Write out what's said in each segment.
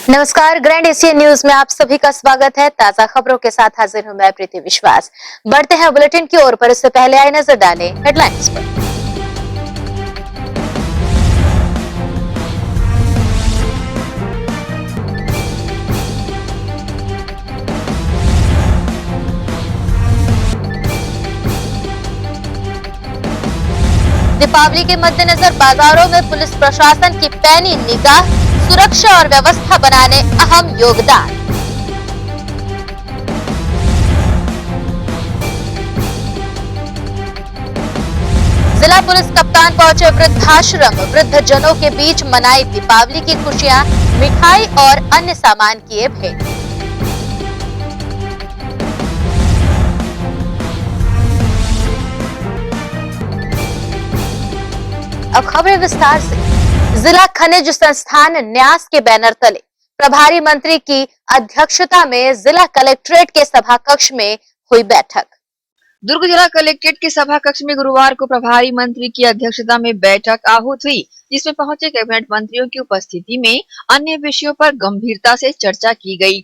नमस्कार, grand Asian news में आप सभी का स्वागत है। ताजा खबरों के साथ हाजिर हूं मैं प्रीति विश्वास। बढ़ते हैं बुलेटिन की ओर, पर इससे पहले आए नजर डालें हेडलाइंस पर। दीपावली के मद्देनजर बाजारों में पुलिस प्रशासन की पैनी निगाह, सुरक्षा और व्यवस्था बनाने अहम योगदान। जिला पुलिस कप्तान पहुंचे वृद्धाश्रम, वृद्ध जनों के बीच मनाई दीपावली की खुशियां, मिठाई और अन्य सामान किए भेंट। अब खबरें विस्तार से। जिला खनिज संस्थान न्यास के बैनर तले प्रभारी मंत्री की अध्यक्षता में जिला कलेक्ट्रेट के सभा कक्ष में हुई बैठक। दुर्ग जिला कलेक्ट्रेट के सभा कक्ष में गुरुवार को प्रभारी मंत्री की अध्यक्षता में बैठक आहूत हुई, जिसमें पहुंचे कैबिनेट मंत्रियों की उपस्थिति में अन्य विषयों पर गंभीरता से चर्चा की गई।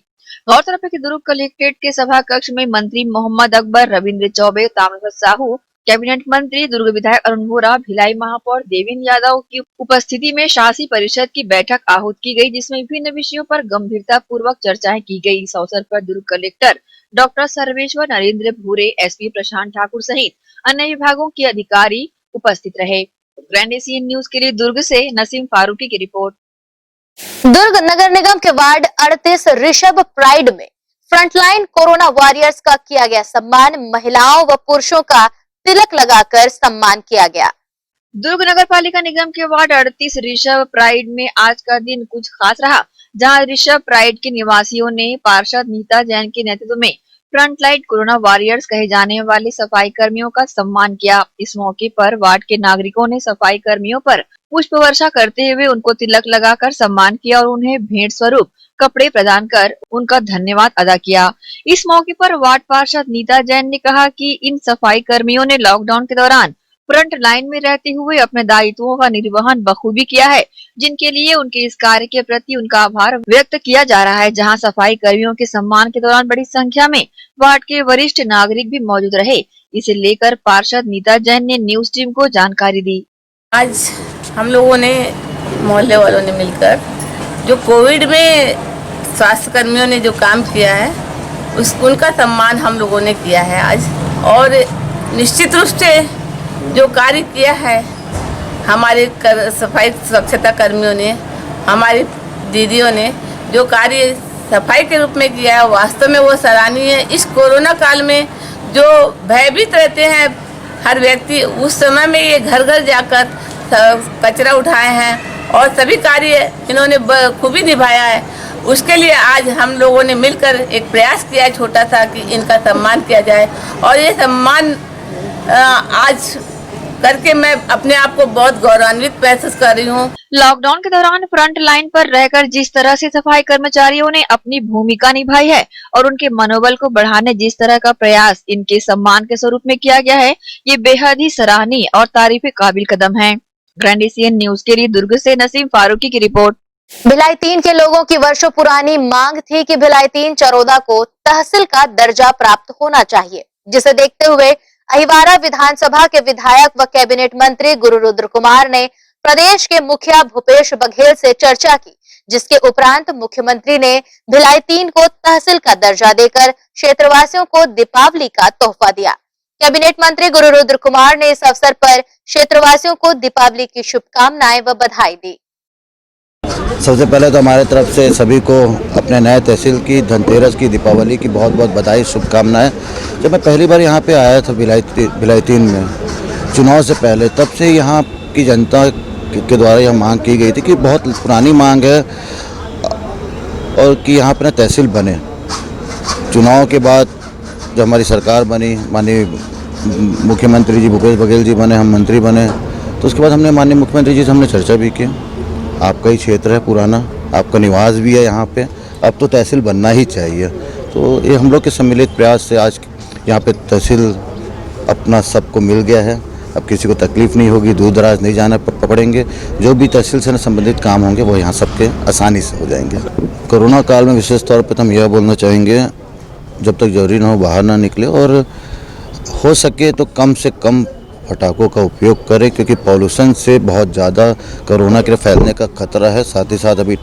गौरतलब है कि दुर्ग कलेक्ट्रेट के सभा कक्ष में मंत्री मोहम्मद अकबर, रविंद्र चौबे, ताम्रध्वज साहू, कैबिनेट मंत्री, दुर्ग विधायक अरुण वोरा, भिलाई महापौर देवेंद्र यादव की उपस्थिति में शासी परिषद की बैठक आहूत की गई, जिसमें विभिन्न विषयों पर गंभीरता पूर्वक चर्चाएं की गई। इस अवसर पर दुर्ग कलेक्टर डॉक्टर सर्वेश्वर नरेंद्र भूरे, एसपी प्रशांत ठाकुर सहित अन्य विभागों के अधिकारी उपस्थित रहे। ग्रैंड एशियन न्यूज के लिए दुर्ग से नसीम फारूकी की रिपोर्ट। दुर्ग नगर निगम के वार्ड 38 ऋषभ प्राइड में फ्रंटलाइन कोरोना वॉरियर्स का किया गया सम्मान। महिलाओं व पुरुषों का तिलक लगाकर सम्मान किया गया। दुर्ग नगर पालिका निगम के वार्ड 38 ऋषभ प्राइड में आज का दिन कुछ खास रहा, जहां ऋषभ प्राइड के निवासियों ने पार्षद नीता जैन के नेतृत्व में फ्रंटलाइन कोरोना वॉरियर्स कहे जाने वाले सफाई कर्मियों का सम्मान किया। इस मौके पर वार्ड के नागरिकों ने सफाई कर्मियों पर पुष्प वर्षा करते हुए उनको तिलक लगाकर सम्मान किया और उन्हें भेंट स्वरूप कपड़े प्रदान कर उनका धन्यवाद अदा किया। इस मौके पर वार्ड पार्षद नीता जैन ने कहा कि इन सफाई कर्मियों ने लॉकडाउन के दौरान फ्रंट लाइन में रहते हुए अपने दायित्वों का निर्वहन बखूबी किया है, जिनके लिए उनके इस कार्य के प्रति उनका आभार व्यक्त किया जा रहा है। जहां सफाई कर्मियों के सम्मान के दौरान बड़ी संख्या में वार्ड के वरिष्ठ नागरिक भी मौजूद रहे। इसे लेकर पार्षद नीता जैन ने न्यूज टीम को जानकारी दी। आज हम लोगों ने मोहल्ले वालों ने मिलकर जो कोविड में स्वास्थ्य कर्मियों ने जो काम किया है उनका सम्मान हम लोगों ने किया है आज। और निश्चित रूप से जो कार्य किया है हमारे सफाई स्वच्छता कर्मियों ने, हमारी दीदियों ने जो कार्य सफाई के रूप में किया है वास्तव में वो सराहनीय है। इस कोरोना काल में जो भयभीत रहते हैं हर व्यक्ति, उस समय में ये घर घर जाकर कचरा उठाए हैं और सभी कार्य इन्होंने खूबी निभाया है। उसके लिए आज हम लोगों ने मिलकर एक प्रयास किया है छोटा सा कि इनका सम्मान किया जाए और ये सम्मान आज करके मैं अपने आप को बहुत गौरवान्वित महसूस कर रही हूँ। लॉकडाउन के दौरान फ्रंट लाइन पर रहकर जिस तरह से सफाई कर्मचारियों ने अपनी भूमिका निभाई है और उनके मनोबल को बढ़ाने जिस तरह का प्रयास इनके सम्मान के स्वरूप में किया गया है, ये बेहद ही सराहनीय और तारीफ काबिल कदम है। ग्रैंड एशियन न्यूज के लिए दुर्ग से नसीम फारूकी की रिपोर्ट। भिलाई 3 के लोगों की वर्षों पुरानी मांग थी कि भिलाई 3 चरोदा को तहसील का दर्जा प्राप्त होना चाहिए, जिसे देखते हुए अहिवारा विधानसभा के विधायक व कैबिनेट मंत्री गुरु रुद्र कुमार ने प्रदेश के मुखिया भूपेश बघेल से चर्चा की, जिसके उपरांत मुख्यमंत्री ने भिलाई 3 को तहसील का दर्जा देकर क्षेत्रवासियों को दीपावली का तोहफा दिया। कैबिनेट मंत्री गुरु रुद्र कुमार ने इस अवसर पर क्षेत्रवासियों को दीपावली की शुभकामनाएं व बधाई दी। सबसे पहले तो हमारे तरफ से सभी को अपने नए तहसील की धनतेरस की दीपावली की बहुत बहुत बधाई, शुभकामनाएं। जब मैं पहली बार यहाँ पे आया था भिलाई 3 में चुनाव से पहले, तब से यहाँ की जनता के द्वारा यह मांग की गई थी कि बहुत पुरानी मांग है और कि यहाँ पर तहसील बने। चुनाव के बाद जब हमारी सरकार बनी, माननीय मुख्यमंत्री जी भूपेश बघेल जी बने, हम मंत्री बने, तो उसके बाद हमने माननीय मुख्यमंत्री जी से हमने चर्चा भी की। आपका ही क्षेत्र है पुराना, आपका निवास भी है यहाँ पे, अब तो तहसील बनना ही चाहिए। तो ये हम लोग के सम्मिलित प्रयास से आज यहाँ पे तहसील अपना सबको मिल गया है अब किसी को तकलीफ नहीं होगी, दूर दराज नहीं जाना पड़ेंगे। जो भी तहसील से संबंधित काम होंगे वो यहाँ सबके आसानी से हो जाएंगे। कोरोना काल में विशेष तौर पर हम यह बोलना चाहेंगे, जब तक जरूरी ना हो बाहर ना निकले और हो सके तो कम से कम पटाखों का उपयोग करें, क्योंकि पॉल्यूशन से बहुत ज़्यादा कोरोना के फैलने का खतरा है। साथ ही साथ अभी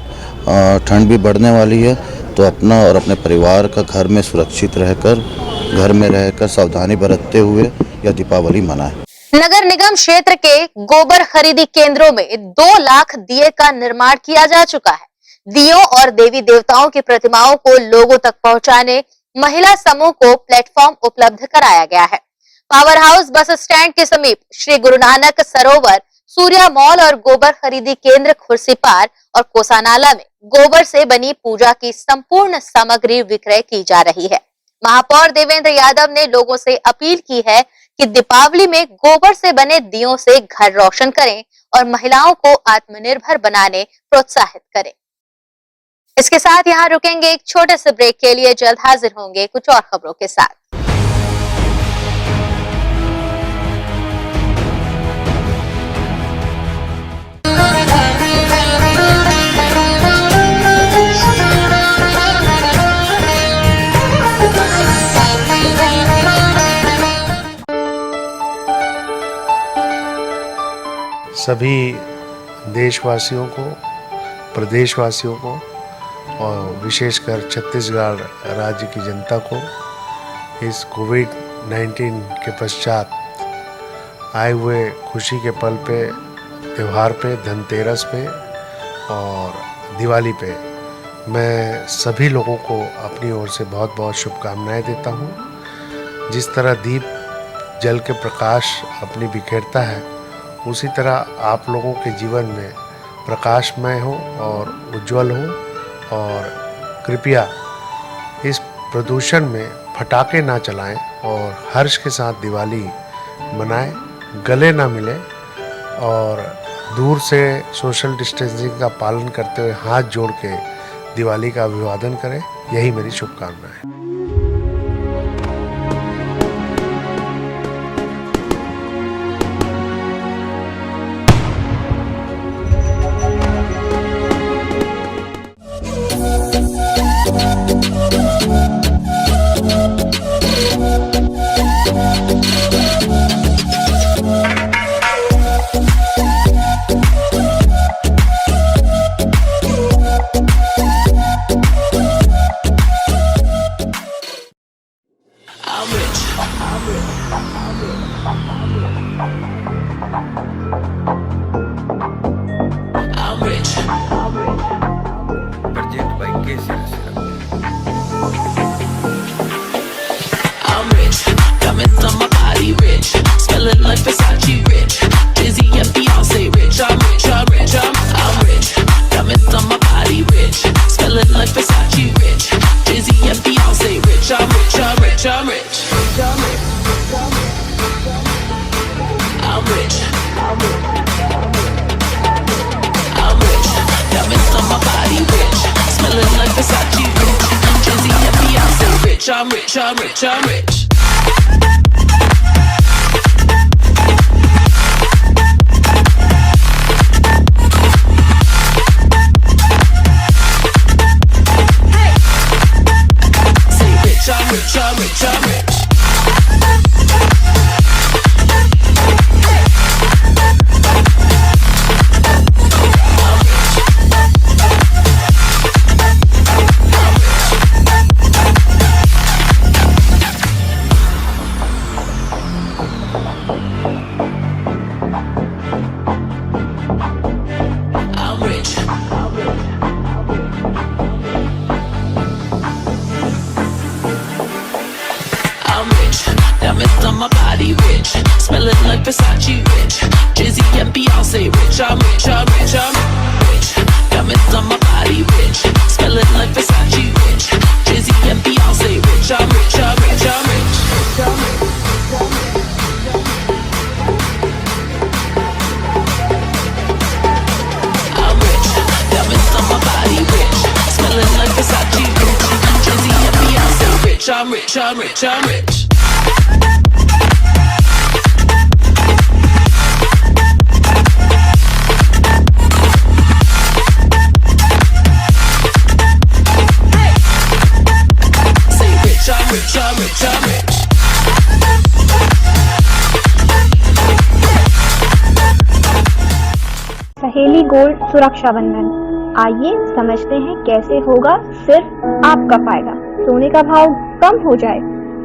ठंड भी बढ़ने वाली है, तो अपना और अपने परिवार का घर में सुरक्षित रहकर, घर में रहकर सावधानी बरतते हुए यह दीपावली मनाएं। नगर निगम क्षेत्र के गोबर खरीदी केंद्रों में 2 लाख दिए का निर्माण किया जा चुका है। दियों और देवी देवताओं की प्रतिमाओं को लोगों तक पहुंचाने महिला समूह को प्लेटफॉर्म उपलब्ध कराया गया है। पावर हाउस बस स्टैंड के समीप श्री गुरु नानक सरोवर, सूर्या मॉल और गोबर खरीदी केंद्र खुर्सीपार और कोसानाला में गोबर से बनी पूजा की संपूर्ण सामग्री विक्रय की जा रही है। महापौर देवेंद्र यादव ने लोगों से अपील की है कि दीपावली में गोबर से बने दियों से घर रोशन करें और महिलाओं को आत्मनिर्भर बनाने प्रोत्साहित करें। इसके साथ यहाँ रुकेंगे एक छोटे से ब्रेक के लिए, जल्द हाजिर होंगे कुछ और खबरों के साथ। सभी देशवासियों को, प्रदेशवासियों को और विशेषकर छत्तीसगढ़ राज्य की जनता को इस कोविड-19 के पश्चात आए हुए खुशी के पल पे, त्यौहार पे, धनतेरस पे और दिवाली पे मैं सभी लोगों को अपनी ओर से बहुत बहुत शुभकामनाएं देता हूँ। जिस तरह दीप जल के प्रकाश अपनी बिखेरता है, उसी तरह आप लोगों के जीवन में प्रकाशमय हो और उज्जवल हो। और कृपया इस प्रदूषण में पटाखे ना चलाएं और हर्ष के साथ दिवाली मनाएं, गले ना मिलें और दूर से सोशल डिस्टेंसिंग का पालन करते हुए हाथ जोड़ के दिवाली का अभिवादन करें। यही मेरी शुभकामना है। I'm rich. Versace rich, Jay-Z and Beyonce rich. I'm rich. Diamonds on my body rich, smelling like Versace rich. Jay-Z and Beyonce rich. I'm rich. I'm rich. Diamonds on my body rich, smelling like Versace rich. Jay-Z and Beyonce rich. I'm rich. सहेली gold सुरक्षा बंधन। आइए समझते हैं कैसे होगा सिर्फ आपका फायदा। सोने का भाव कम हो जाए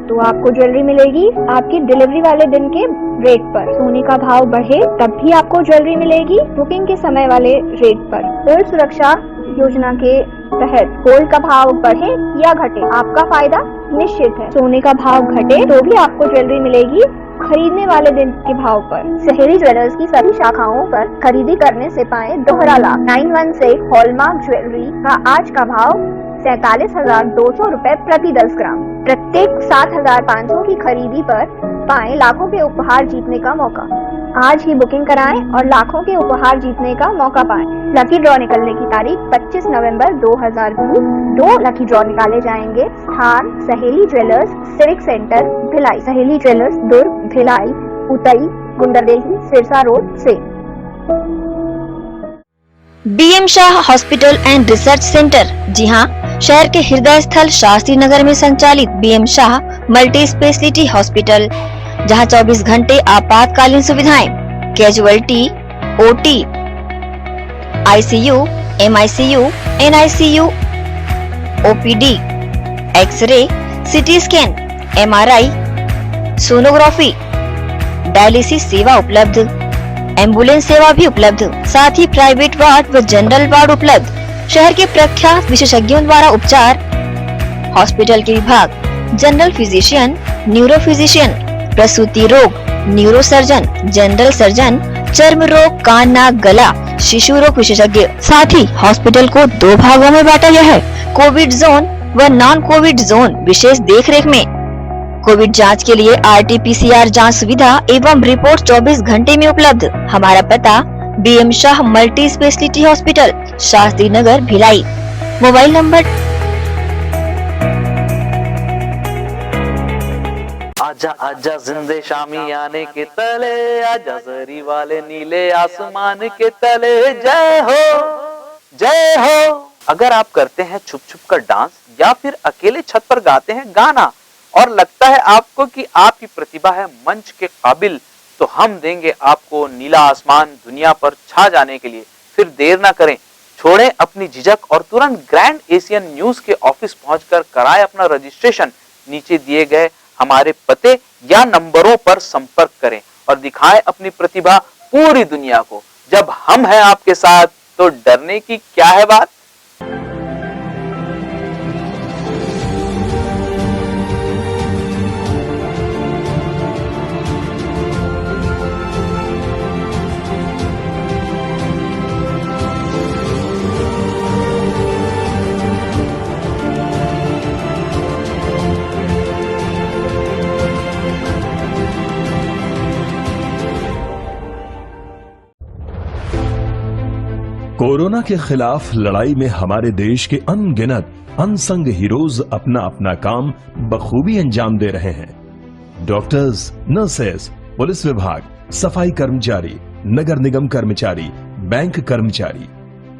तो आपको ज्वेलरी मिलेगी आपकी डिलीवरी वाले दिन के रेट पर। सोने का भाव बढ़े तब भी आपको ज्वेलरी मिलेगी बुकिंग के समय वाले रेट पर। गोल्ड सुरक्षा योजना के तहत गोल्ड का भाव बढ़े या घटे आपका फायदा निश्चित है। सोने का भाव घटे तो भी आपको ज्वेलरी मिलेगी खरीदने वाले दिन के भाव पर। सहेली ज्वेलर्स की सभी शाखाओं पर खरीदी करने से पाए दोहरा लाभ। 916 हॉलमार्क ज्वेलरी का आज का भाव 47,200 रूपए प्रति 10 ग्राम। प्रत्येक 7,500 की खरीदी पर पाएं लाखों के उपहार जीतने का मौका। आज ही बुकिंग कराएं और लाखों के उपहार जीतने का मौका पाएं। लकी ड्रॉ निकलने की तारीख 25 नवंबर 2020। 2 लकी ड्रॉ निकाले जाएंगे। स्थान सहेली jewellers civic centre Bhilai. Saheli jewellers Durg, Bhilai, Utai, Gunderdehi, Sirsa road से। BM Shah hospital and research centre. जी हाँ, शहर के हृदय स्थल शास्त्री नगर में संचालित BM Shah multi speciality hospital, जहां 24 घंटे आपातकालीन सुविधाएं, casualty, OT, ICU, MICU, NICU, OPD, x-ray, CT scan, MRI, sonography, dialysis सेवा उपलब्ध, एम्बुलेंस सेवा भी उपलब्ध, साथ ही प्राइवेट वार्ड व जनरल वार्ड उपलब्ध। शहर के प्रख्यात विशेषज्ञों द्वारा उपचार। हॉस्पिटल के विभाग: जनरल फिजिशियन, न्यूरो फिजिशियन, प्रसूति रोग, न्यूरो सर्जन, जनरल सर्जन, चर्म रोग, कान नाक गला, शिशु रोग विशेषज्ञ। साथ ही हॉस्पिटल को 2 भागों में बांटा गया है, कोविड जोन व नॉन कोविड जोन। विशेष देखरेख में कोविड जांच के लिए RT-PCR जांच सुविधा एवं रिपोर्ट 24 घंटे में उपलब्ध। हमारा पता: BM Shah multi speciality hospital, Shastri Nagar, Bhilai. Mobile number: आजा आजा जिंदे शामी आने के तले, आजा जरी वाले नीले आसमान के तले। जय हो जय हो। अगर आप करते हैं छुप छुप कर डांस या फिर अकेले छत पर गाते हैं गाना और लगता है आपको कि आपकी प्रतिभा है मंच के काबिल, तो हम देंगे आपको नीला आसमान दुनिया पर छा जाने के लिए। फिर देर ना करें, छोड़ें अपनी झिझक और तुरंत ग्रैंड एशियन न्यूज के ऑफिस पहुंचकर कराएं अपना रजिस्ट्रेशन। नीचे दिए गए हमारे पते या नंबरों पर संपर्क करें और दिखाएं अपनी प्रतिभा पूरी दुनिया को। जब हम हैं आपके साथ तो डरने की क्या है बात। कोरोना के खिलाफ लड़ाई में हमारे देश के अनगिनत अनसंग हीरोज अपना अपना काम बखूबी अंजाम दे रहे हैं। डॉक्टर्स, नर्सेस, पुलिस विभाग, सफाई कर्मचारी, नगर निगम कर्मचारी, बैंक कर्मचारी,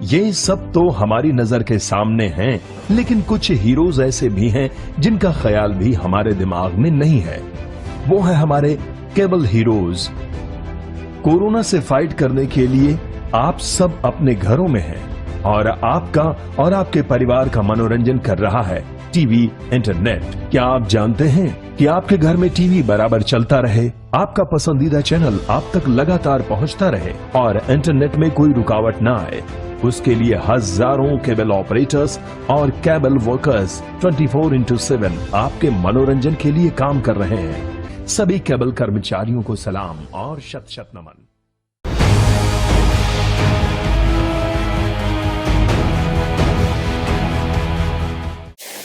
ये सब तो हमारी नजर के सामने हैं, लेकिन कुछ हीरोज ऐसे भी हैं जिनका ख्याल भी हमारे दिमाग में नहीं है। वो है हमारे केबल हीरोज। कोरोना से फाइट करने के लिए आप सब अपने घरों में हैं और आपका और आपके परिवार का मनोरंजन कर रहा है टीवी, इंटरनेट। क्या आप जानते हैं कि आपके घर में टीवी बराबर चलता रहे, आपका पसंदीदा चैनल आप तक लगातार पहुंचता रहे और इंटरनेट में कोई रुकावट ना आए? उसके लिए हजारों केबल ऑपरेटर्स और केबल वर्कर्स 24/7 आपके मनोरंजन के लिए काम कर रहे हैं। सभी केबल कर्मचारियों को सलाम और शत शत नमन।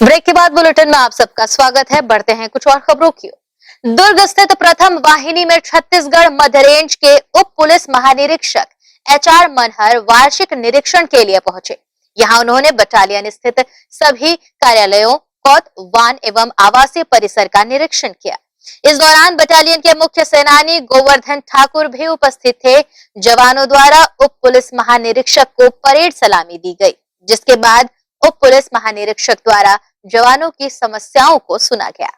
ब्रेक के बाद बुलेटिन में आप सबका स्वागत है। बढ़ते हैं कुछ और खबरों की ओर। दुर्ग स्थित प्रथम वाहिनी में छत्तीसगढ़ मध्य रेंज के उप पुलिस महानिरीक्षक HR मनहर वार्षिक निरीक्षण के लिए पहुंचे। यहां उन्होंने बटालियन स्थित सभी कार्यालयों, कौत, वान एवं आवासीय परिसर का निरीक्षण किया। इस दौरान बटालियन के मुख्य सेनानी गोवर्धन ठाकुर भी उपस्थित थे। जवानों द्वारा उप पुलिस महानिरीक्षक को परेड सलामी दी गई, जिसके बाद उप पुलिस महानिरीक्षक द्वारा जवानों की समस्याओं को सुना गया।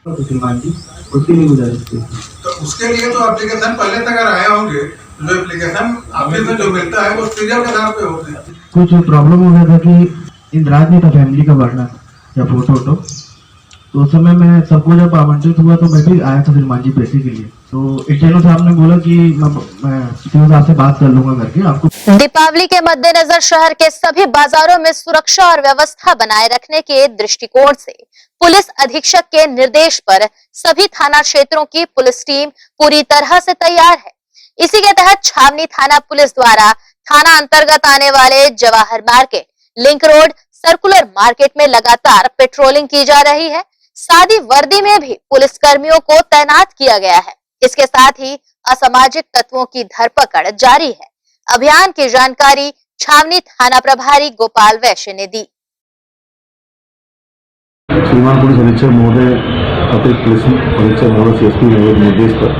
उसके लिए गुजारिश थी। तो उसके लिए तो एप्लीकेशन पहले तक अगर आए होंगे, जो एप्लीकेशन ऑफिस में जो मिलता है वो सीरियल के आधार पे होते हैं। कुछ प्रॉब्लम हो गया था कि इंदिराज नहीं था फैमिली का बढ़ना या फोटो, तो उस समय मैं सबको जब आमंत्रित हुआ तो मैं भी आया था फिर मांझी पेशी के लिए। तो एटीएनओ साहब ने बोला कि मैं सीएम साहब से बात कर लूंगा करके आपको। दीपावली के मद्देनजर शहर के सभी बाजारों में सुरक्षा और व्यवस्था बनाए रखने के दृष्टिकोण से पुलिस अधीक्षक के निर्देश पर सभी थाना क्षेत्रों की पुलिस टीम पूरी तरह से तैयार है। इसी के तहत छावनी थाना पुलिस द्वारा थाना अंतर्गत आने वाले Jawahar market, link road, circular market में लगातार पेट्रोलिंग की जा रही है। सादी वर्दी में भी पुलिस कर्मियों को तैनात किया गया है। इसके साथ ही असामाजिक तत्वों की धरपकड़ जारी है। अभियान की जानकारी छावनी थाना प्रभारी गोपाल वैश्य ने दी। श्रीमान पुलिस अधीक्षक महोदय, अतिरिक्त पुलिस अधीक्षक महोदय सीएसपी महोदय के निर्देश पर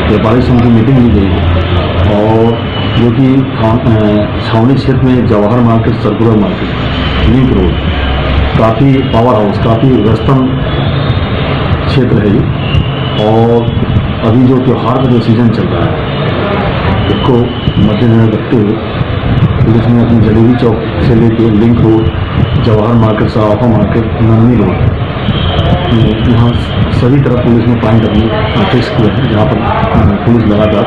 व्यापारी संघ की मीटिंग ली गई और जो कि छावनी क्षेत्र में Jawahar market, circular market, link road काफ़ी पावर हाउस, काफ़ी व्यस्तम क्षेत्र है ये। और अभी जो त्यौहार का जो सीजन चल रहा है उसको मद्देनजर रखते हुए पुलिस ने अपनी जलेबी चौक से लेकर लिंक रोड, जवाहर मार्केट, सराफा मार्केट, नंदनी रोड, यहाँ सभी तरफ पुलिस ने पॉइंट अपनी फिक्स किया है, जहाँ पर पुलिस लगातार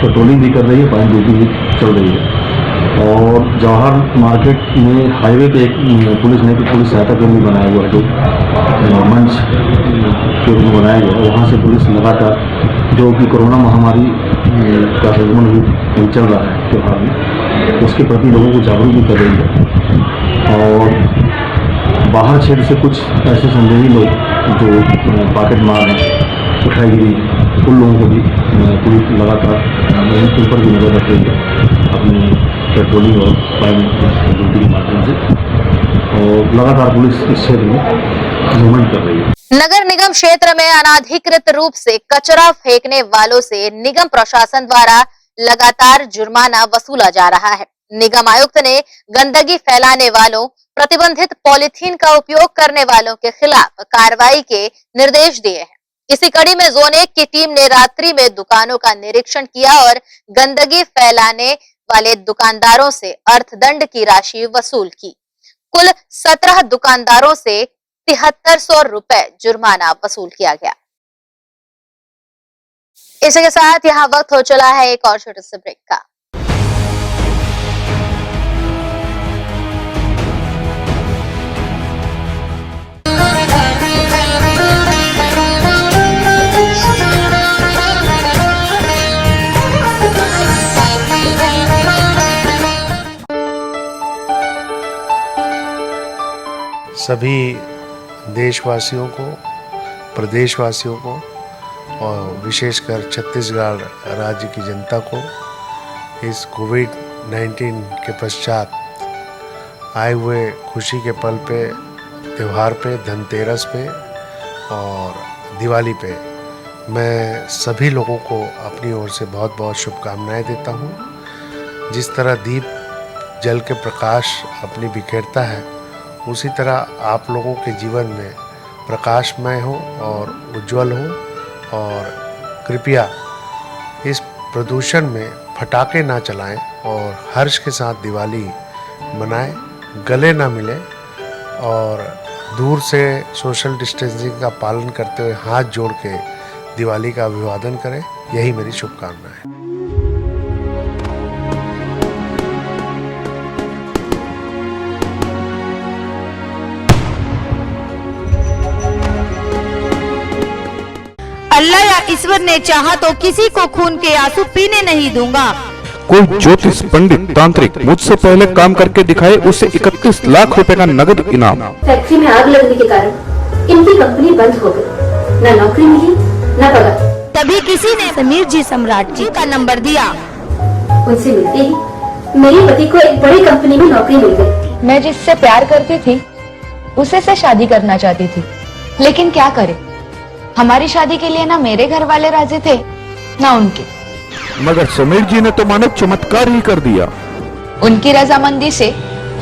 पेट्रोलिंग भी कर रही है, पॉइंट ड्यूटी भी चल रही है। और जवाहर मार्केट में हाईवे पे एक पुलिस ने पुलिस सहायता केंद्र बनाया हुआ है, जो मंच के रूप में बनाया गया है। वहाँ से पुलिस लगातार जो कि कोरोना महामारी का संक्रमण भी चल रहा है त्यौहार में, उसके प्रति लोगों को जागरूक भी कर रही है। और बाहर क्षेत्र से कुछ ऐसे संदेही लोग जो पॉकेट मार हैं, उठाईगिरी, उन लोगों को भी पुलिस लगातार उन पर भी नजर रख रही है अपनी पेट्रोलिंग और ड्यूटी के माध्यम से। और लगातार पुलिस इस क्षेत्र में मूवमेंट कर रही है। नगर निगम क्षेत्र में अनाधिकृत रूप से कचरा फेंकने वालों से निगम प्रशासन द्वारा लगातार जुर्माना वसूला जा रहा है। निगम आयुक्त ने गंदगी फैलाने वालों, प्रतिबंधित पॉलीथीन का उपयोग करने वालों के खिलाफ कार्रवाई के निर्देश दिए हैं। इसी कड़ी में जोन 1 की टीम ने रात्रि में दुकानों का निरीक्षण किया और गंदगी फैलाने वाले दुकानदारों से अर्थदंड की राशि वसूल की। कुल 17 दुकानदारों से 7300 रुपए जुर्माना वसूल किया गया। इसी के साथ यहाँ वक्त हो चला है एक और छोटे से ब्रेक का। सभी देशवासियों को, प्रदेशवासियों को और विशेषकर छत्तीसगढ़ राज्य की जनता को इस कोविड-19 के पश्चात आए हुए खुशी के पल पे, त्यौहार पे, धनतेरस पे और दिवाली पे मैं सभी लोगों को अपनी ओर से बहुत बहुत शुभकामनाएं देता हूँ। जिस तरह दीप जल के प्रकाश अपनी बिखेरता है, उसी तरह आप लोगों के जीवन में प्रकाशमय हो और उज्जवल हो। और कृपया इस प्रदूषण में फटाके ना चलाएं और हर्ष के साथ दिवाली मनाएं, गले ना मिलें और दूर से सोशल डिस्टेंसिंग का पालन करते हुए हाथ जोड़ के दिवाली का अभिवादन करें। यही मेरी शुभकामना है। अल्लाह या ईश्वर ने चाहा तो किसी को खून के आंसू पीने नहीं दूंगा। कोई ज्योतिष पंडित तांत्रिक मुझसे पहले काम करके दिखाए, उसे 31 लाख रुपए का नगद इनाम। फैक्ट्री में आग लगने के कारण इनकी कंपनी बंद हो गई, न नौकरी मिली न पगार। तभी किसी ने समीर जी सम्राट जी का नंबर दिया। उनसे मिलते ही मेरे पति को एक बड़ी कंपनी में नौकरी मिल गई। मैं जिससे प्यार करती थी उसे से शादी करना चाहती थी, लेकिन क्या करे, हमारी शादी के लिए ना मेरे घर वाले राजी थे ना उनके। मगर समीर जी ने तो मानो चमत्कार ही कर दिया। उनकी रजामंदी से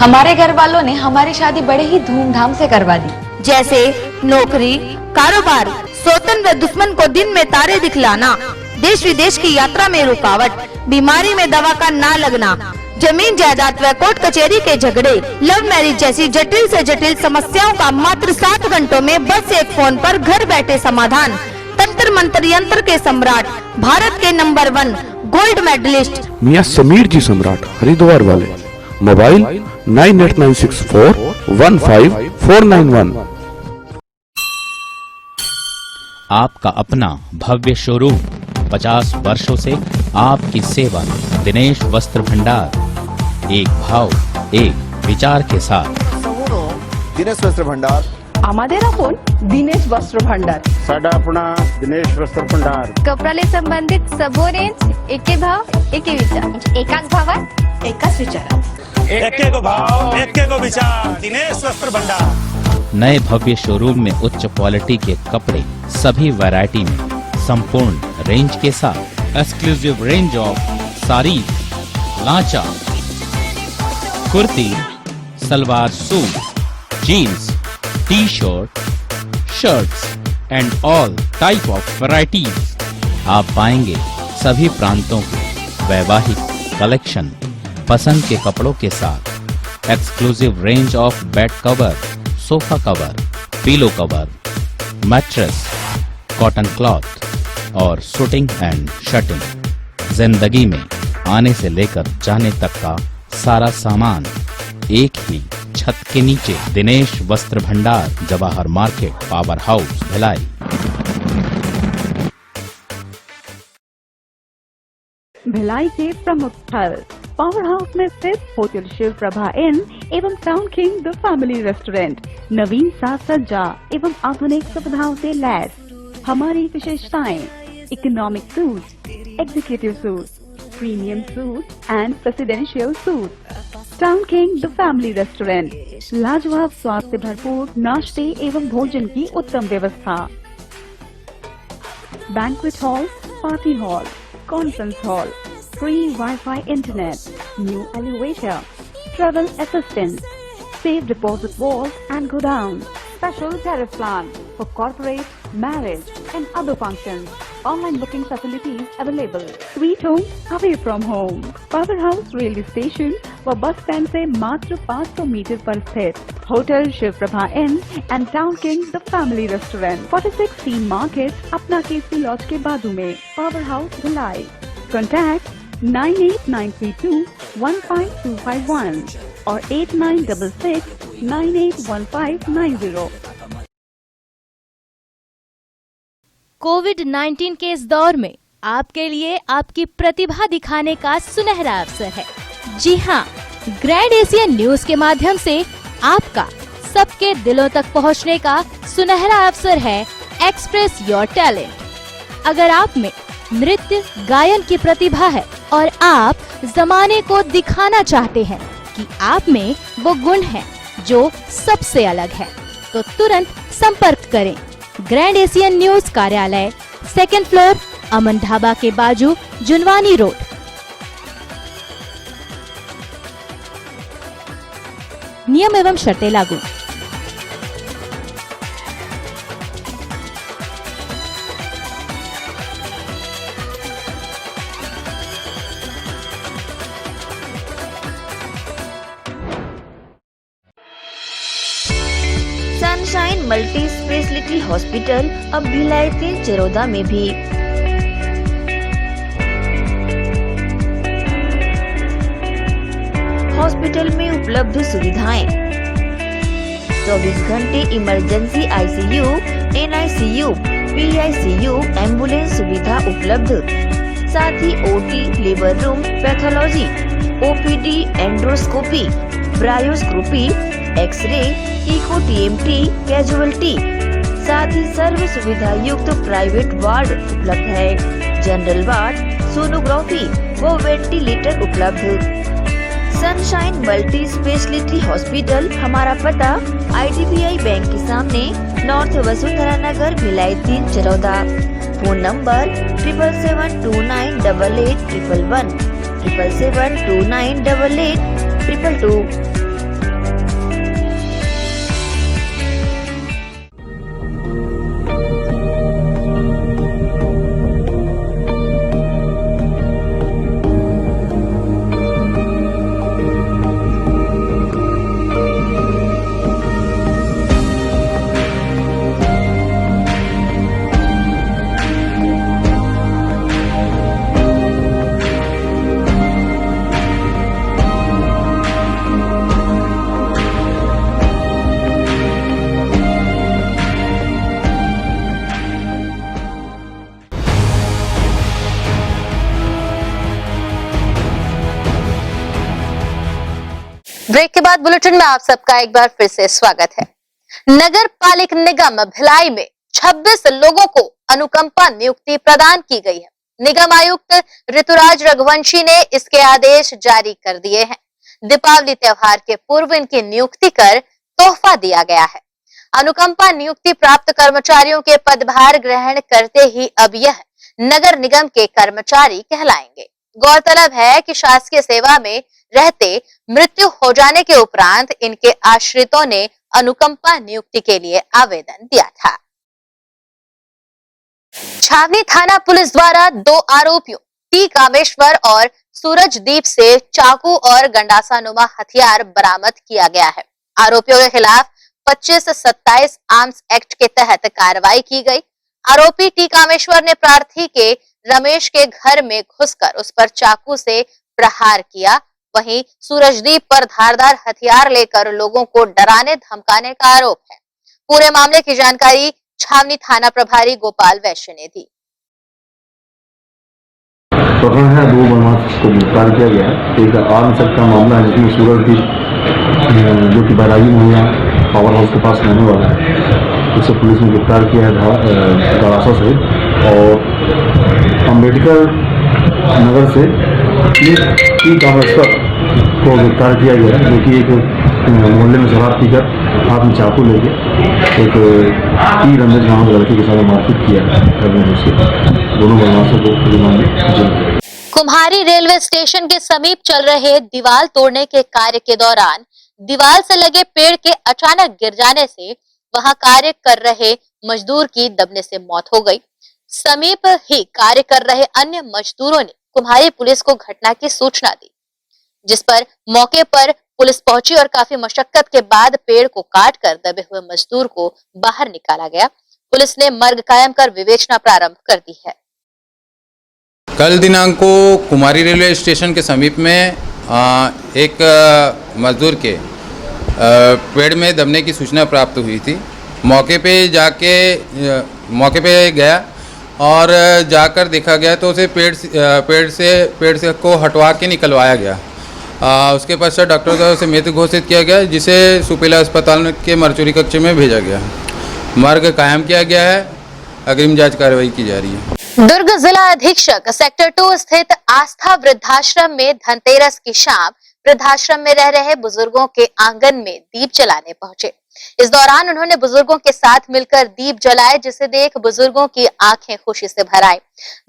हमारे घर वालों ने हमारी शादी बड़े ही धूमधाम से करवा दी। जैसे नौकरी, कारोबार, सौतन व दुश्मन को दिन में तारे दिखलाना, देश विदेश की यात्रा में रुकावट, बीमारी में दवा का ना लगना, जमीन जायदाद व कोर्ट कचहरी के झगड़े, लव मैरिज जैसी जटिल से जटिल समस्याओं का मात्र 7 घंटों में बस एक फोन पर घर बैठे समाधान। तंत्र मंत्र यंत्र के सम्राट, भारत के नंबर 1 गोल्ड मेडलिस्ट मियां समीर जी सम्राट, हरिद्वार वाले। मोबाइल 9896415491। आपका अपना भव्य शोरूम 50 वर्षों से आपकी सेवा में। दिनेश वस्त्र भंडार, एक भाव एक विचार के साथ। दिनेश वस्त्र भंडार, আমাদের আপন দিনেশ বস্ত্র ভান্ডার। साडा अपना दिनेश वस्त्र भंडार। कपड्याला संबंधित सबो रेंज एके भाव एके विचार, एकाच भावात एकाच विचारात। एके को भाव एके को विचार, दिनेश वस्त्र भंडार। नए भव्य शोरूम में उच्च क्वालिटी के कपड़े सभी वैरायटी में संपूर्ण रेंज के साथ। Exclusive range of sari, lancha, kurti, salwar suit, jeans, t-shirt, shirts and all type of varieties. आप पाएंगे सभी प्रांतों के वैवाहिक कलेक्शन पसंद के कपड़ों के साथ। Exclusive range of bed cover, sofa cover, pillow cover, mattress, cotton cloth और शूटिंग एंड शर्टिंग। जिंदगी में आने से लेकर जाने तक का सारा सामान एक ही छत के नीचे। दिनेश वस्त्र भंडार, Jawahar market, power house, Bhilai. Bhilai के प्रमुख स्थल पावर हाउस में स्थित होटल शिव प्रभा इन एवं Town king the family restaurant नवीन साज सज्जा एवं आधुनिक सुविधाओं से लैस। हमारी विशेषताएं: economic suite, executive suite, premium suite and presidential suite. Town king the family restaurant, लाजवाब स्वाद से भरपूर नाश्ते एवं भोजन की उत्तम व्यवस्था। Banquet hall, party hall, conference hall, free wifi internet, new elevator, travel assistant, safe deposit walls and godown, special tariff plan for corporate, marriage and other functions. Online booking facilities available. Sweet home away from home. Power House railway station व bus stand से मात्र 500 metre पर स्थित hotel Shiv Prabha inn and town king the family restaurant 46 सीन market, अपना KC laws के बाजू में। Power house Bhilai. कॉन्टैक्ट 9892215251 और 8966981590। कोविड-19 के इस दौर में आपके लिए आपकी प्रतिभा दिखाने का सुनहरा अवसर है। जी हाँ, ग्रैंड एशियन न्यूज के माध्यम से आपका सबके दिलों तक पहुंचने का सुनहरा अवसर है एक्सप्रेस योर टैलेंट। अगर आप में नृत्य गायन की प्रतिभा है और आप जमाने को दिखाना चाहते हैं कि आप में वो गुण है जो सबसे अलग है, तो तुरंत संपर्क करें। ग्रैंड एशियन न्यूज कार्यालय, 2nd फ्लोर, अमन ढाबा के बाजू, जुनवानी रोड। नियम एवं शर्तें लागू। सनशाइन मल्टी स्पेशलिटी हॉस्पिटल अब भिलाई 3 चरौदा में भी। हॉस्पिटल में उपलब्ध सुविधाएं: 24 घंटे emergency ICU, NICU, PICU, ambulance सुविधा उपलब्ध। साथ ही OT, labour room, pathology, OPD, endoscopy, bronchoscopy, x-ray, echo TMT, casualty, साथ ही सर्व सुविधा युक्त प्राइवेट वार्ड उपलब्ध है। जनरल वार्ड, सोनोग्राफी व वेंटिलेटर उपलब्ध। सनशाइन मल्टी स्पेशलिटी हॉस्पिटल, हमारा पता IDBI बैंक के सामने, north Vasundhara Nagar, Bhilai 3 Charoda. Phone number 77298811 77298822। Break के बाद बुलेटिन में आप सबका एक बार फिर से स्वागत है। नगर पालिक निगम भिलाई में 26 लोगों को अनुकंपा नियुक्ति प्रदान की गई है। निगम आयुक्त ऋतुराज रघुवंशी ने इसके आदेश जारी कर दिए हैं। दीपावली त्योहार के पूर्व इनकी नियुक्ति कर तोहफा दिया गया है। अनुकंपा नियुक्ति प्राप्त कर्मचारियों के पदभार ग्रहण करते ही अब यह नगर निगम के कर्मचारी कहलाएंगे। गौरतलब है कि शासकीय सेवा में रहते मृत्यु हो जाने के उपरांत इनके आश्रितों ने अनुकंपा नियुक्ति के लिए आवेदन दिया था। छावनी थाना पुलिस द्वारा 2 आरोपियों टी कामेश्वर और सूरजदीप से चाकू और गंडासानुमा हथियार बरामद किया गया है। आरोपियों के खिलाफ 25-27 आर्म्स एक्ट के तहत कार्रवाई की गई। आरोपी टी कामेश्वर ने प्रार्थी के रमेश के घर में घुसकर उस पर चाकू से प्रहार किया। वहीं सूरजदीप पर धारदार हथियार लेकर लोगों को डराने धमकाने का आरोप है। पूरे मामले की जानकारी छावनी थाना प्रभारी गोपाल वैश्य ने दी। पकड़ है 2 बदमाश को गिरफ्तार किया गया है। एक आर्म्स एक्ट का मामला है जिसमें सूरजदीप जो कि बैरागी मुहैया पावर हाउस के पास रहने वाला है, उसे पुलिस ने गिरफ्तार किया है धरासा सहित। और अम्बेडकर नगर से टी कामेश्वर को गिरफ्तार किया गया जो कि एक मोहल्ले में शराब पीकर हाथ में चाकू लेके एक टी रमेश नामक लड़के के साथ मारपीट किया करने से दोनों बदमाशों को रिमांड में जेल किया। कुम्हारी रेलवे स्टेशन के समीप चल रहे दीवार तोड़ने के कार्य के दौरान दीवार से लगे पेड़ के अचानक गिर जाने से वहां कार्य कर रहे मजदूर की दबने से मौत हो गई। समीप ही कार्य कर रहे अन्य मजदूरों ने कुम्हारी पुलिस को घटना की सूचना दी, जिस पर मौके पर पुलिस पहुंची और काफी मशक्कत के बाद पेड़ को काटकर दबे हुए मजदूर को बाहर निकाला गया। पुलिस ने मर्ग कायम कर विवेचना प्रारंभ कर दी है। कल दिनांक को कुमारी रेलवे स्टेशन के समीप में एक मजदूर के पेड़ में दबने की सूचना प्राप्त हुई थी। मौके पे गया और जाकर देखा गया तो उसे पेड़ से को हटवा के निकलवाया गया। उसके पश्चात डॉक्टर द्वारा उसे मृत घोषित किया गया, जिसे सुपेला अस्पताल के मरचुरी कक्ष में भेजा गया। मार्ग कायम किया गया है, अग्रिम जांच कार्रवाई की जा रही है। दुर्ग जिला अधीक्षक सेक्टर 2 स्थित आस्था वृद्धाश्रम में धनतेरस की शाम वृद्धाश्रम में रह रहे बुजुर्गों के आंगन में दीप जलाने पहुंचे। इस दौरान उन्होंने बुजुर्गों के साथ मिलकर दीप जलाए, जिसे देख बुजुर्गों की आंखें खुशी से भर आई।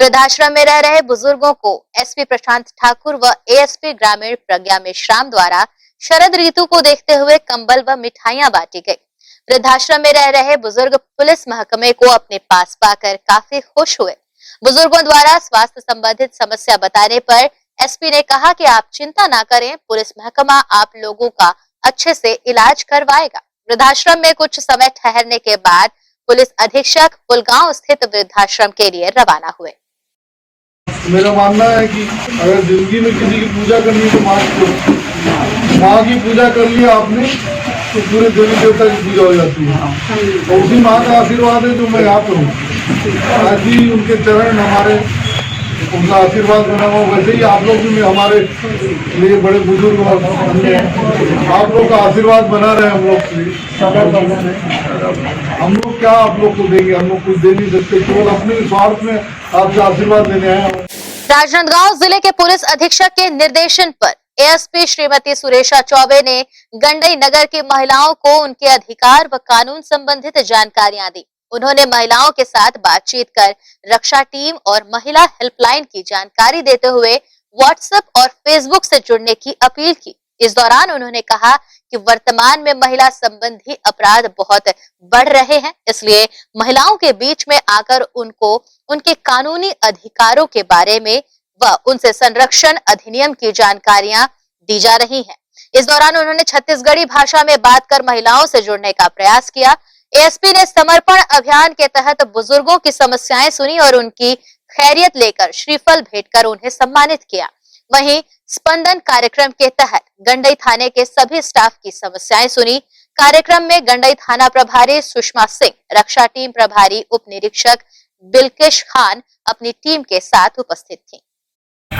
वृद्धाश्रम में रह रहे बुजुर्गों को एसपी प्रशांत ठाकुर व एएसपी ग्रामीण प्रज्ञा मेश्राम द्वारा शरद ऋतु को देखते हुए कंबल व मिठाइयां बांटी गई। वृद्धाश्रम में रह रहे बुजुर्ग पुलिस महकमे को अपने पास पाकर काफी खुश हुए। बुजुर्गों द्वारा स्वास्थ्य संबंधित समस्या बताने पर एसपी ने कहा कि आप चिंता ना करें, पुलिस महकमा आप लोगों का अच्छे से इलाज करवाएगा। वृद्धाश्रम में कुछ समय ठहरने के बाद पुलिस अधीक्षक पुलगांव स्थित वृद्धाश्रम के लिए रवाना हुए। मेरा मानना है कि अगर जिंदगी में किसी की पूजा करनी है तो माँ की पूजा कर लिया आपने तो पूरे देवी देवता की पूजा हो जाती है। और उसी माँ का आशीर्वाद है जो मैं यहाँ पर हूँ। आज भी उनके चरण हमारे उनका आशीर्वाद बना हुआ। वैसे ही आप लोग भी हमारे लिए बड़े बुजुर्ग और आप लोग का आशीर्वाद बना रहे हम लोग के लिए। हम लोग क्या आप लोग को देंगे, हम लोग कुछ दे नहीं सकते, केवल अपने स्वार्थ में आपसे आशीर्वाद लेने आए हैं। राजनांदगांव जिले के पुलिस अधीक्षक के निर्देशन पर एएसपी श्रीमती सुरेशा चौबे ने गंडई नगर की महिलाओं को उनके अधिकार व कानून संबंधित जानकारियां दी। उन्होंने महिलाओं के साथ बातचीत कर रक्षा टीम और महिला हेल्पलाइन की जानकारी देते हुए व्हाट्सएप और फेसबुक से जुड़ने की अपील की। इस दौरान उन्होंने कहा कि वर्तमान में महिला संबंधी अपराध बहुत बढ़ रहे हैं, इसलिए महिलाओं के बीच में आकर उनको उनके कानूनी अधिकारों के बारे में व उनसे संरक्षण अधिनियम की जानकारियां दी जा रही हैं। इस दौरान उन्होंने छत्तीसगढ़ी भाषा में बात कर महिलाओं से जुड़ने का प्रयास किया। एएसपी ने समर्पण अभियान के तहत बुजुर्गों की समस्याएं सुनी और उनकी खैरियत लेकर श्रीफल भेंट कर उन्हें सम्मानित किया। वहीं स्पंदन कार्यक्रम के तहत गंडई थाने के सभी स्टाफ की समस्याएं सुनी। कार्यक्रम में गंडई थाना प्रभारी सुषमा सिंह, रक्षा टीम प्रभारी उप निरीक्षक बिल्किश खान अपनी टीम के साथ उपस्थित थी।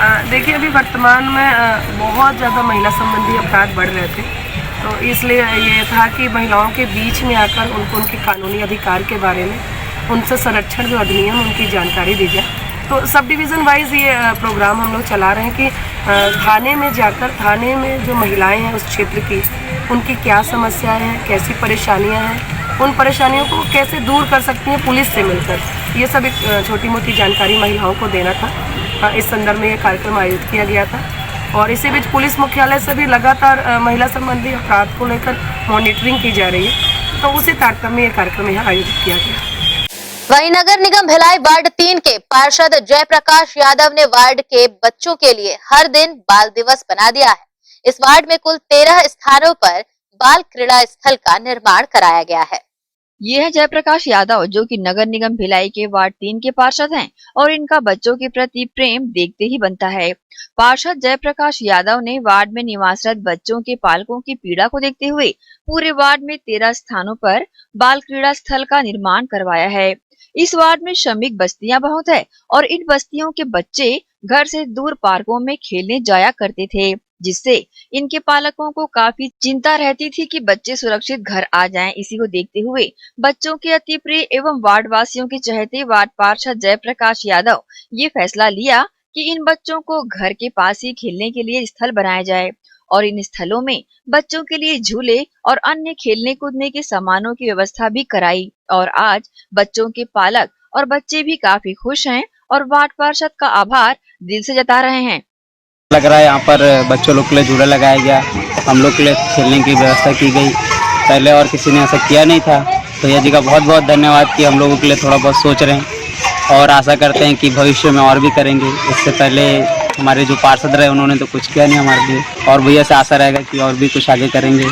देखिए अभी वर्तमान में बहुत ज़्यादा महिला संबंधी अपराध बढ़ रहे थे, तो इसलिए ये था कि महिलाओं के बीच में आकर उनको उनके कानूनी अधिकार के बारे में, उनसे संरक्षण जो अधिनियम उनकी जानकारी दी जाए। तो सब डिवीज़न वाइज ये प्रोग्राम हम लोग चला रहे हैं कि थाने में जाकर, थाने में जो महिलाएं हैं उस क्षेत्र की, उनकी क्या समस्याएं हैं, कैसी परेशानियां हैं, उन परेशानियों को कैसे दूर कर सकती हैं पुलिस से मिलकर, ये सब एक छोटी मोटी जानकारी महिलाओं को देना था। इस संदर्भ में ये कार्यक्रम आयोजित किया गया था और इसी बीच पुलिस मुख्यालय से भी लगातार महिला संबंधी अपराध को लेकर मॉनिटरिंग की जा रही है, तो उसी तारतम्य में ये कार्यक्रम यहाँ आयोजित किया गया। वहीं नगर निगम भिलाई वार्ड 3 के पार्षद जयप्रकाश यादव ने वार्ड के बच्चों के लिए हर दिन बाल दिवस बना दिया है। इस वार्ड में कुल 13 स्थानों पर बाल क्रीड़ा स्थल का निर्माण कराया गया है। ये है जयप्रकाश यादव, जो कि नगर निगम भिलाई के वार्ड 3 के पार्षद हैं और इनका बच्चों के प्रति प्रेम देखते ही बनता है। पार्षद जयप्रकाश यादव ने वार्ड में निवासरत बच्चों के पालकों की पीड़ा को देखते हुए पूरे वार्ड में 13 स्थानों पर बाल क्रीड़ा स्थल का निर्माण करवाया है। इस वार्ड में श्रमिक बस्तियां बहुत है और इन बस्तियों के बच्चे घर से दूर पार्कों में खेलने जाया करते थे, जिससे इनके पालकों को काफी चिंता रहती थी कि बच्चे सुरक्षित घर आ जाएं। इसी को देखते हुए बच्चों के अति प्रिय एवं वार्ड वासियों के चहेते वार्ड पार्षद जयप्रकाश यादव ये फैसला लिया कि इन बच्चों को घर के पास ही खेलने के लिए स्थल बनाया जाए और इन स्थलों में बच्चों के लिए झूले और अन्य खेलने कूदने के सामानों की व्यवस्था भी कराई और आज बच्चों के पालक और बच्चे भी काफी खुश हैं और वार्ड पार्षद का आभार दिल से जता रहे हैं। लग रहा है यहाँ पर बच्चों लोग के लिए झूला लगाया गया, हम लोग के लिए खेलने की व्यवस्था की गई, पहले और किसी ने ऐसा किया नहीं था। भैया जी का बहुत बहुत धन्यवाद कि हम लोगों के लिए थोड़ा बहुत सोच रहे हैं और आशा करते हैं कि भविष्य में और भी करेंगे। इससे पहले हमारे जो पार्षद रहे उन्होंने तो कुछ किया नहीं हमारे लिए, और भैया से आशा रहेगा कि और भी कुछ आगे करेंगे।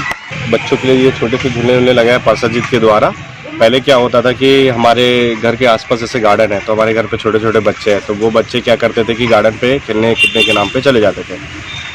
बच्चों के लिए ये छोटे से झूले वूले लगाए पार्षद जी के द्वारा। पहले क्या होता था कि हमारे घर के आसपास जैसे गार्डन है, तो हमारे घर पे छोटे छोटे बच्चे हैं, तो वो बच्चे क्या करते थे कि गार्डन पे खेलने कूदने के नाम पे चले जाते थे।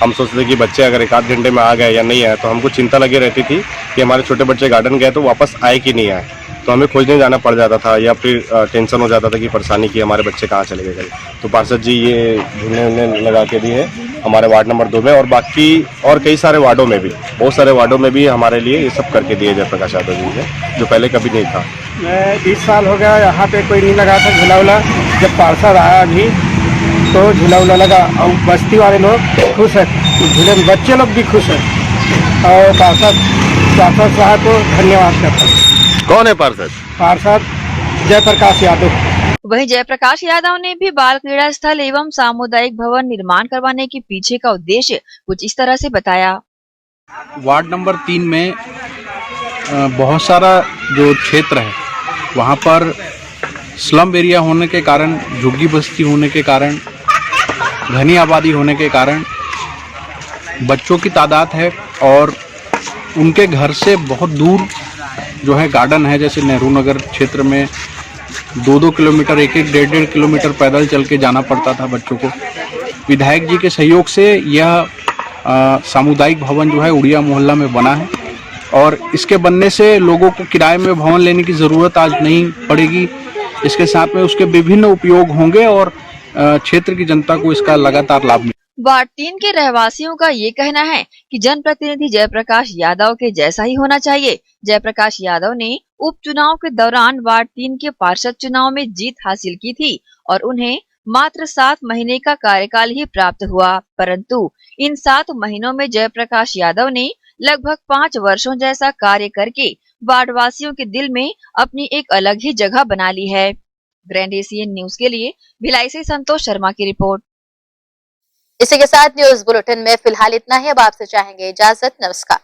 हम सोचते थे कि बच्चे अगर एक आध घंटे में आ गए या नहीं आए, तो हमको चिंता लगी रहती थी कि हमारे छोटे बच्चे गार्डन गए तो वापस आए कि नहीं आए, तो हमें खोजने जाना पड़ जाता था या फिर टेंशन हो जाता था कि परेशानी की हमारे बच्चे कहाँ चले गए। तो पार्षद जी ये झूले वूले लगा के दिए हमारे वार्ड नंबर 2 में और बाकी और कई सारे वार्डों में भी, बहुत सारे वार्डों में भी हमारे लिए ये सब करके दिए जयप्रकाश यादव जी ने, जो पहले कभी नहीं था। मैं 20 साल हो गया यहाँ पे कोई नहीं लगा था झूला वूला, जब पार्षद आया अभी तो झूला वूला लगा और बस्ती वाले लोग खुश है, झूले में बच्चे लोग भी खुश हैं और पार्षद साहब को धन्यवाद करता हूँ। कौन है पार्षद? पार्षद जयप्रकाश यादव। वहीं जयप्रकाश यादव ने भी बाल क्रीड़ा स्थल एवं सामुदायिक भवन निर्माण करवाने के पीछे का उद्देश्य कुछ इस तरह से बताया। वार्ड नंबर 3 में बहुत सारा जो क्षेत्र है वहाँ पर स्लम एरिया होने के कारण, झुग्गी बस्ती होने के कारण, घनी आबादी होने के कारण बच्चों की तादाद है और उनके घर से बहुत दूर जो है गार्डन है। जैसे नेहरू नगर क्षेत्र में 2-2 किलोमीटर, 1-1 किलोमीटर पैदल चल के जाना पड़ता था बच्चों को। विधायक जी के सहयोग से यह सामुदायिक भवन जो है उड़िया मोहल्ला में बना है और इसके बनने से लोगों को किराए में भवन लेने की ज़रूरत आज नहीं पड़ेगी। इसके साथ में उसके विभिन्न उपयोग होंगे और क्षेत्र की जनता को इसका लगातार लाभ मिलेगा। वार्ड 3 के रहवासियों का ये कहना है कि जनप्रतिनिधि जयप्रकाश यादव के जैसा ही होना चाहिए। जयप्रकाश यादव ने उपचुनाव के दौरान वार्ड 3 के पार्षद चुनाव में जीत हासिल की थी और उन्हें मात्र 7 महीने का कार्यकाल ही प्राप्त हुआ, परंतु इन 7 महीनों में जयप्रकाश यादव ने लगभग 5 वर्षों जैसा कार्य करके वार्ड वासियों के दिल में अपनी एक अलग ही जगह बना ली है। ग्रैंड एशियन न्यूज के लिए भिलाई से संतोष शर्मा की रिपोर्ट। इसी के साथ न्यूज बुलेटिन में फिलहाल इतना ही। अब आपसे चाहेंगे इजाजत। नमस्कार।